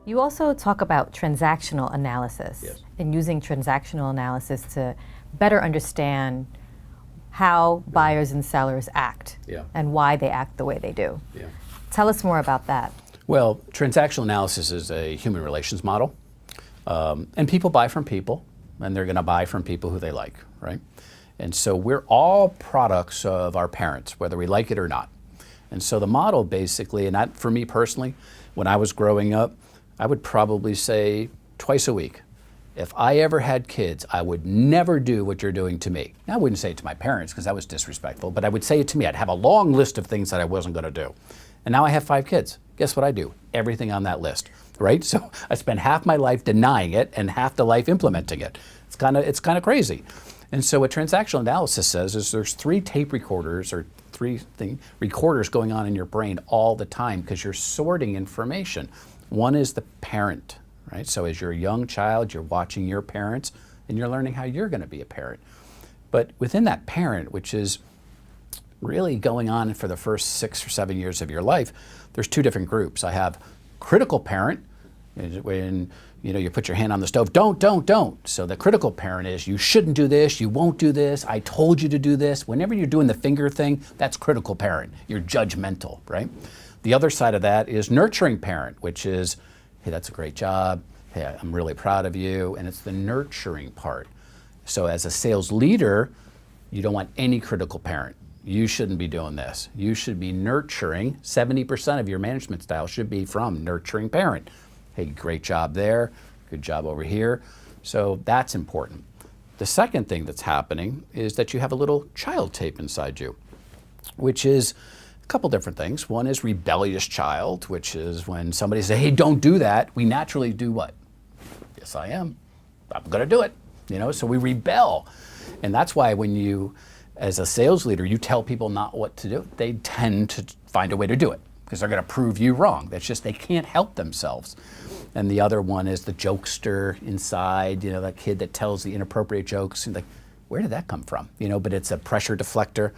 You also talk about transactional analysis. Yes. And using transactional analysis to better understand how buyers and sellers act and why they act the way they do. Yeah. Tell us more about that. Well, transactional analysis is a human relations model. And people buy from people, and they're going to buy from people who they like, right? And so we're all products of our parents, whether we like it or not. And so the model basically, and that, for me personally, when I was growing up, I would probably say twice a week, if I ever had kids, I would never do what you're doing to me. Now, I wouldn't say it to my parents because that was disrespectful, but I would say it to me. I'd have a long list of things that I wasn't going to do. And now I have 5 kids. Guess what I do? Everything on that list, right? So I spend half my life denying it and half the life implementing it. It's kind of crazy. And so what transactional analysis says is there's 3 tape recorders or 3 recorders going on in your brain all the time because you're sorting information. One is the parent, right? So as you're a young child, you're watching your parents and you're learning how you're going to be a parent. But within that parent, which is really going on for the first 6 or 7 years of your life, there's 2 different groups. I have critical parent, when you put your hand on the stove, don't. So the critical parent is, you shouldn't do this, you won't do this, I told you to do this. Whenever you're doing the finger thing, that's critical parent. You're judgmental, right? The other side of that is nurturing parent, which is, hey, that's a great job, hey, I'm really proud of you, and it's the nurturing part. So as a sales leader, you don't want any critical parent. You shouldn't be doing this. You should be nurturing. 70% of your management style should be from nurturing parent. Hey, great job there, good job over here. So that's important. The second thing that's happening is that you have a little child tape inside you, which is a couple different things. One is Rebellious Child, which is when somebody says, hey, don't do that, we naturally do what? Yes, I am. I'm gonna do it. So we rebel. And that's why when you, as a sales leader, you tell people not what to do, they tend to find a way to do it because they're going to prove you wrong. That's just, they can't help themselves. And the other one is the jokester inside, that kid that tells the inappropriate jokes. And like, where did that come from? But it's a pressure deflector.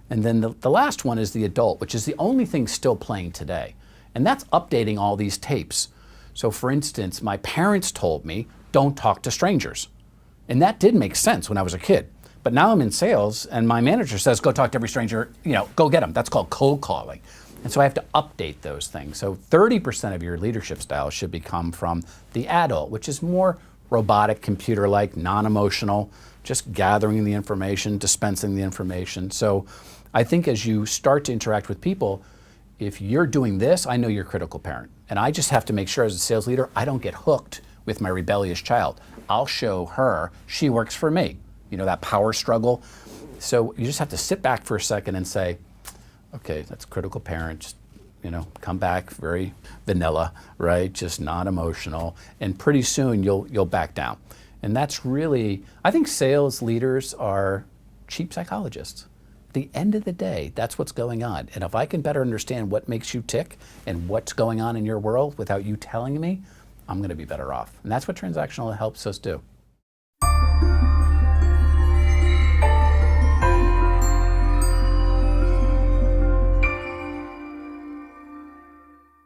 And then the last one is the adult, which is the only thing still playing today. And that's updating all these tapes. So for instance, my parents told me, don't talk to strangers. And that did make sense when I was a kid. But now I'm in sales and my manager says, go talk to every stranger, go get them. That's called cold calling. And so I have to update those things. So 30% of your leadership style should become from the adult, which is more robotic, computer-like, non-emotional, just gathering the information, dispensing the information. So I think as you start to interact with people, if you're doing this, I know you're a critical parent. And I just have to make sure as a sales leader, I don't get hooked with my rebellious child. I'll show her she works for me. That power struggle. So you just have to sit back for a second and say, okay, that's critical parent, just, come back very vanilla, right? Just not emotional. And pretty soon you'll back down. And that's really, I think sales leaders are cheap psychologists. At the end of the day, that's what's going on. And if I can better understand what makes you tick and what's going on in your world without you telling me, I'm going to be better off. And that's what transactional helps us do.